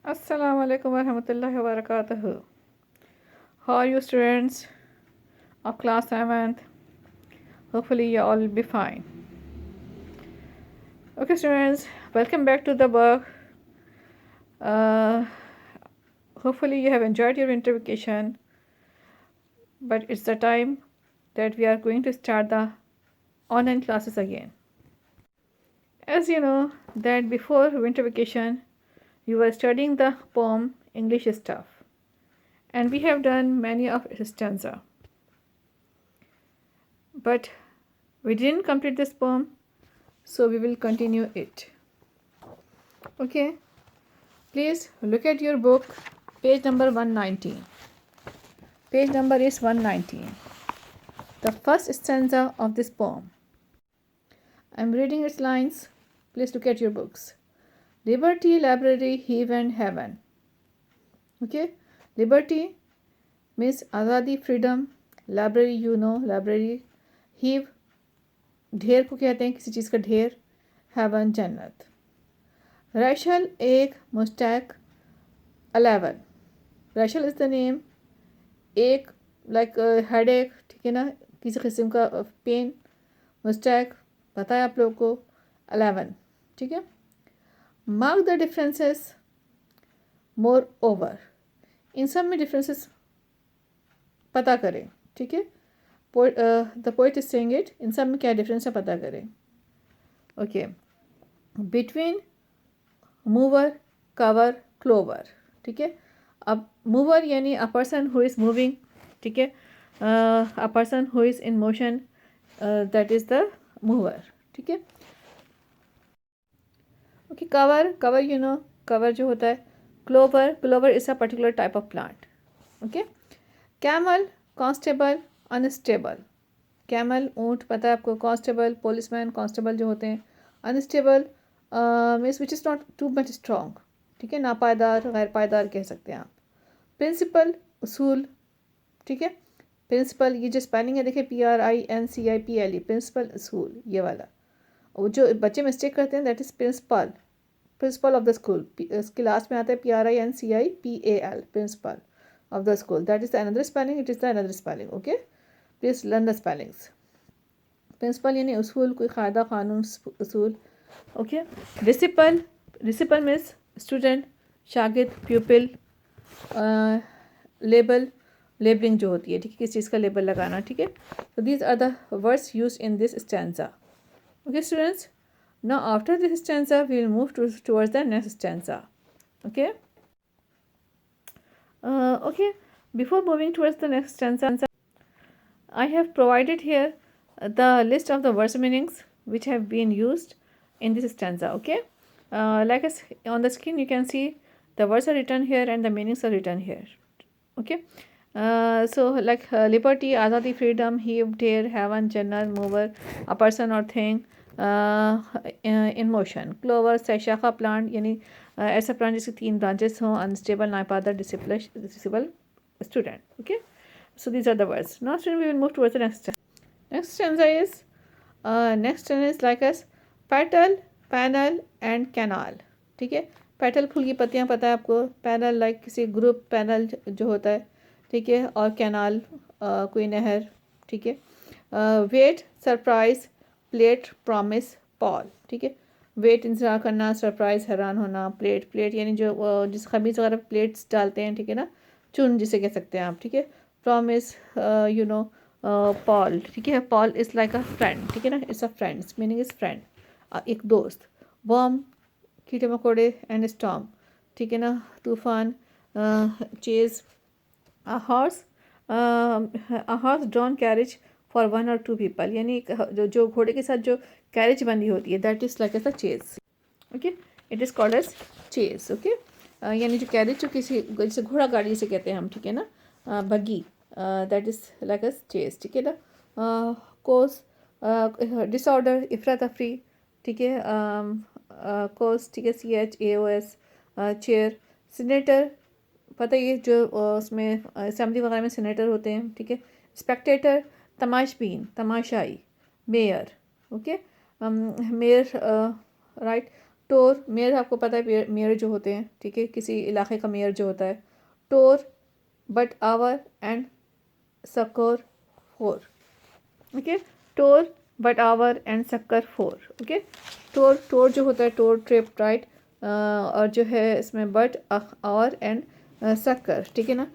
Assalamu alaikum warahmatullahi wabarakatuh. How are you students of class 7th? Hopefully you all will be fine. Okay students, welcome back to the book. Uh, Hopefully you have enjoyed your winter vacation, but it's the time that we are going to start the online classes again. As you know that before winter vacation you were studying the poem English Stuff, and we have done many of its stanza. But we didn't complete this poem, so we will continue it. Okay, please look at your book, page number 119. Page number is 119. The first stanza of this poem. I'm reading its lines. Please look at your books. Liberty, library, heave and heaven. Okay, liberty means azadi, freedom. Library, you know, library. Heave, ढेर को कहते हैं, किसी चीज़ का ढेर. Haven, जन्नत. Racial, एक, Moustache, 11. Racial is the name. एक लाइक हेड एक, ठीक है ना, किसी किस्म का पेन. मुस्टैक पता है आप लोगों को. 11, ठीक है. Mark the differences more over. इन सब में डिफरेंसेस पता करें, ठीक है. The poet is saying it, इन सब में क्या डिफरेंस है पता करें. Okay, between mover, cover, clover, ठीक है. अब मूवर यानी a person who is moving, ठीक है. A person who is in motion, that is the mover, ठीक है. Okay, cover, cover you know, cover जो होता है. Clover, clover is a particular type of plant. Okay. Camel, constable, unstable. Camel ऊँट पता है आपको. कांस्टेबल पुलिसमैन, कांस्टेबल जो होते हैं. Unstable means which is not too much strong, ठीक है. नापायदार, गैर पायदार कह सकते हैं आप. प्रिंसिपल, उसूल, ठीक है. प्रिंसिपल, ये जो स्पेलिंग है देखिए, PRINCIPLE, प्रिंसिपल, उसूल, ये वाला. वो जो बच्चे मिस्टेक करते हैं that is principal, principal of the school. इसके लास्ट में आता है PRINCIPAL, principal of the school. That is the another spelling. It is the another spelling. Okay, please learn the spellings. Principal यानी उसूल, कोई क़ायदा क़ानून, उसूल. Okay. Disciple, disciple means student, शागिर्द, pupil. Label, labeling जो होती है, ठीक है, किस चीज़ का लेबल लगाना, ठीक है. So these are the words used in this stanza. Okay students, now after this stanza we will move towards the next stanza. Okay. Okay, before moving towards the next stanza, I have provided here the list of the verse meanings which have been used in this stanza. Okay, like as on the screen you can see the words are written here and the meanings are written here. Okay, so like liberty, azadi, freedom, heave, dare, heaven, jannat, mover, a person or thing, in motion. Clover, शाखा plant यानी ऐसा plant जिसकी 3 branches हों. Unstable, नापायदार, disable student. Okay, so these are the words. Now student, we will move towards the next stanza. Next stanza is like as petal, panel and canal. ठीक है. Petal फूल की पत्तियाँ पता है आपको. पैनल लाइक किसी ग्रुप पैनल जो होता है, ठीक है. और कैनाल कोई नहर, ठीक है. Wait, surprise, plate, promise, Paul, ठीक है. वेट इंतज़ार करना, सरप्राइज हैरान होना, प्लेट, प्लेट यानी जो जिस खमीज वगैरह प्लेट्स डालते हैं, ठीक है ना, चुन जिसे कह सकते हैं आप, ठीक है. प्रॉमिस, यू नो, पॉल, ठीक है. Paul is like a friend, ठीक है ना. It's a friends, meaning is friend, एक दोस्त. वॉर्म, कीड़े मकोड़े, एंड स्टॉर्म, ठीक है ना, तूफान. Chase, a horse drawn carriage for 1 or 2 people, यानी जो घोड़े के साथ जो कैरेज बनी होती है, that is like as a chaise. Okay, it is called as chaise. Okay, यानी जो कैरेज जो किसी जैसे घोड़ा गाड़ी से कहते हैं हम, ठीक है ना, buggy, that is like as chaise, ठीक है ना. कोस, डिसऑर्डर, इफरा तफरी, ठीक है. कोस, ठीक है, CHAOS. चेयर, सीनेटर, पता है ये जो उसमें असेंबली वगैरह में सीनेटर होते हैं, ठीक है. स्पेक्टेटर, तमाशबीन, तमाशाई. Mayor, okay, mayor, right. Tor, mayor आपको पता है मेयर जो होते हैं, ठीक है, किसी इलाके का मेयर जो होता है. Tor, but hour and succour four. Okay, tor, but hour and succour four. Okay, tor, tor जो होता है टोर ट्रिप, राइट. और जो है इसमें बट आवर एंड सक्कर, ठीक है ना.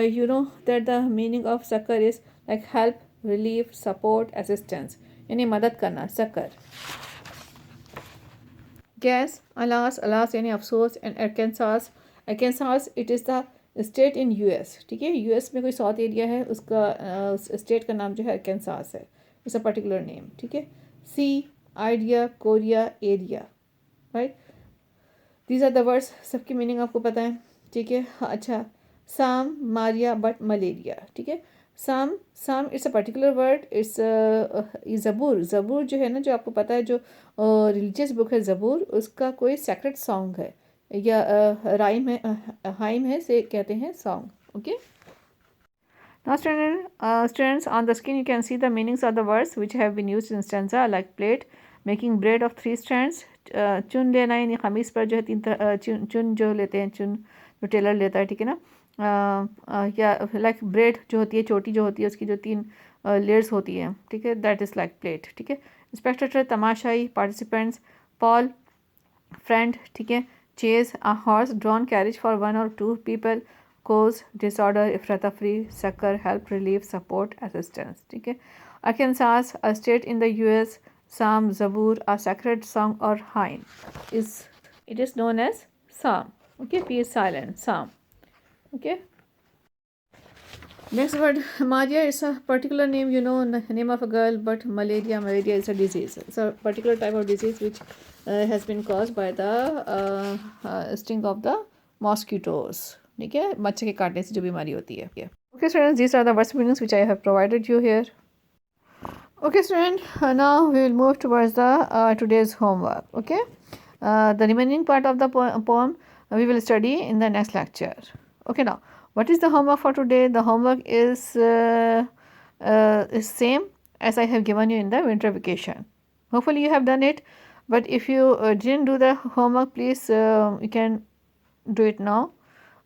You know that the meaning of succour is like help, relief, support, assistance, यानी मदद करना, सक्कर. गैस, अलास, अलास यानी अफसोस. And Arkansas, Arkansas it is the state in US, ठीक है. यूएस में कोई साउथ एरिया है, उसका स्टेट का नाम जो है अरकानसास है. इट्स अ पर्टिकुलर नेम, ठीक है. Sea, idea, Korea, area, right. These are the words, सबकी मीनिंग आपको पता है, ठीक है. अच्छा, साम, मारिया, बट मलेरिया, ठीक है. Psalm, psalm it's a particular word. It's ज़बूर, ज़बूर जो है ना, जो आपको पता है, जो रिलीजियस बुक है ज़बूर, उसका कोई सेक्रेट सॉन्ग है या राइम है, हाइम है, से कहते हैं song. Okay. Now students, on the screen you can see the meanings of the words which have been used in stanza, like plate, making bread of 3 strands. चुन लेना, यानी खमीस पर जो है 3 चुन जो लेते हैं, चुन जो टेलर लेता है, ठीक है ना. या लाइक ब्रेड जो होती है, चोटी जो होती है, उसकी जो 3 लेयर्स होती हैं, ठीक है, दैट इज़ लाइक प्लेट, ठीक है. स्पेक्टेटर, तमाशाई. पार्टिसिपेंट्स, पॉल, फ्रेंड, ठीक है. Chaise, a horse drawn carriage for 1 or 2 people. Chaos, disorder, इफ्रातफरी. Succour, help, relief, support, assistance, ठीक है. Arkansas, a state in the US. Psalm, ज़बूर, a sacred song or hymn, is it is known as psalm. Okay, P is silent, psalm. Okay. Next word, malaria is a particular name, you know, name of a girl, but malaria is a disease. It's a particular type of disease which has been caused by the sting of the mosquitoes. ठीक है, मच्छर के काटने से जो बीमारी होती है. Okay students, these are the words meanings which I have provided you here. Okay student, now we will move towards the today's homework. Okay, the remaining part of the poem we will study in the next lecture. Okay, now what is the homework for today? The homework is same as I have given you in the winter vacation. Hopefully you have done it, but if you didn't do the homework, please you can do it now.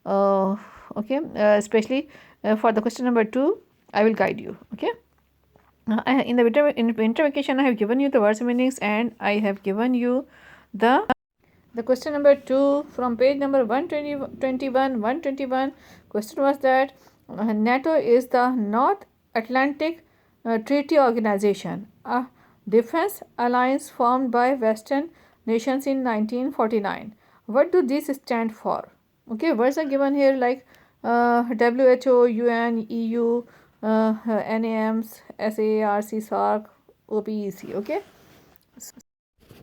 Okay, especially for the question number 2, I will guide you. Okay. In the winter vacation, I have given you the words meanings, and I have given you the question number 2 from page number 121. Question was that NATO is the North Atlantic Treaty Organization, a defense alliance formed by Western nations in 1949. What do these stand for? Okay, words are given here like WHO, UN, EU, NAMs, SAARC, SARC, OPEC. Okay,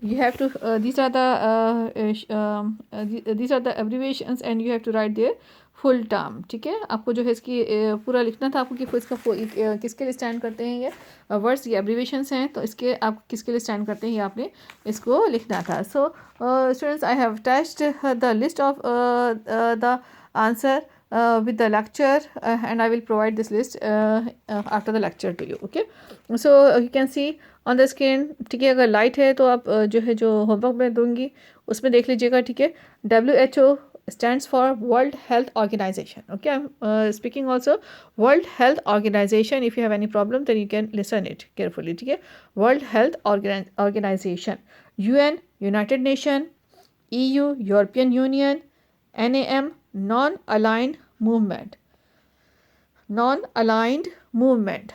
you have to these are the abbreviations, and you have to write their full term. ठीक है, आपको जो है इसकी पूरा लिखना था आपको कि इसका किसके लिए स्टैंड करते हैं ये वर्ड्स, ये एब्रीवेशंस हैं, तो इसके आप किसके लिए स्टैंड करते हैं ये आपने इसको लिखना था. So students, I have attached the list of the answer with the lecture, and I will provide this list after the lecture to you. Okay, so you can see on the screen. ठीक है, अगर light है तो आप जो है जो homework में दूंगी उसमें देख लीजिएगा. ठीक है, WHO stands for World Health Organization. Okay, I'm speaking also World Health Organization. If you have any problem, then you can listen it carefully. ठीक है, World Health Organization. UN, United Nation. EU, European Union. NAM, Non-Aligned Movement. Non-Aligned Movement.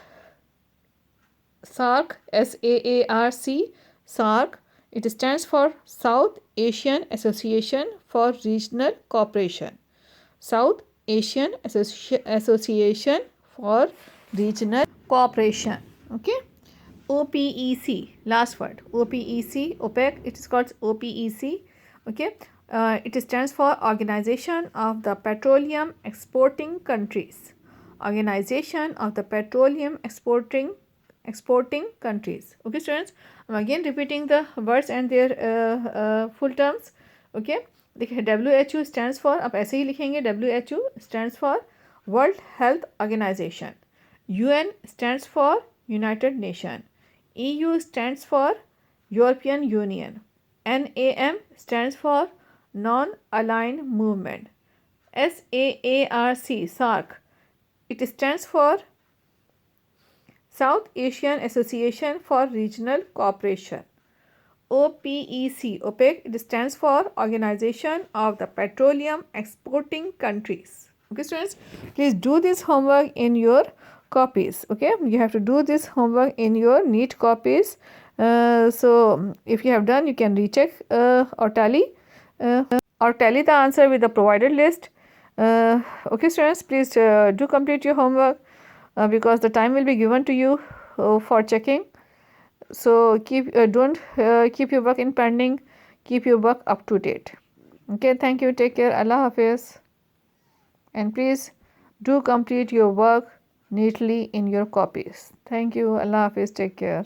SAARC, SAARC, SAARC, it stands for South Asian Association for Regional Cooperation. South Asian Association for Regional Cooperation. Okay, OPEC, last word, OPEC, OPEC, it is called OPEC. Okay, it stands for Organization of the Petroleum Exporting Countries. Organization of the Petroleum Exporting countries. Okay students, I'm again repeating the words and their full terms. Okay, देखिए, WHO stands for, आप ऐसे ही लिखेंगे, WHO stands for World Health Organization. UN stands for United Nation. EU stands for European Union. NAM stands for non-aligned movement. SAARC, SARC, it stands for South Asian Association for Regional Cooperation. OPEC, OPEC, it stands for Organization of the Petroleum Exporting Countries. Okay, students, please do this homework in your copies. Okay, you have to do this homework in your neat copies. So if you have done, you can recheck or tally the answer with the provided list. Okay, students, please do complete your homework because the time will be given to you for checking. So don't keep your work in pending. Keep your work up to date. Okay, thank you. Take care. Allah Hafiz. And please do complete your work neatly in your copies. Thank you. Allah Hafiz. Take care.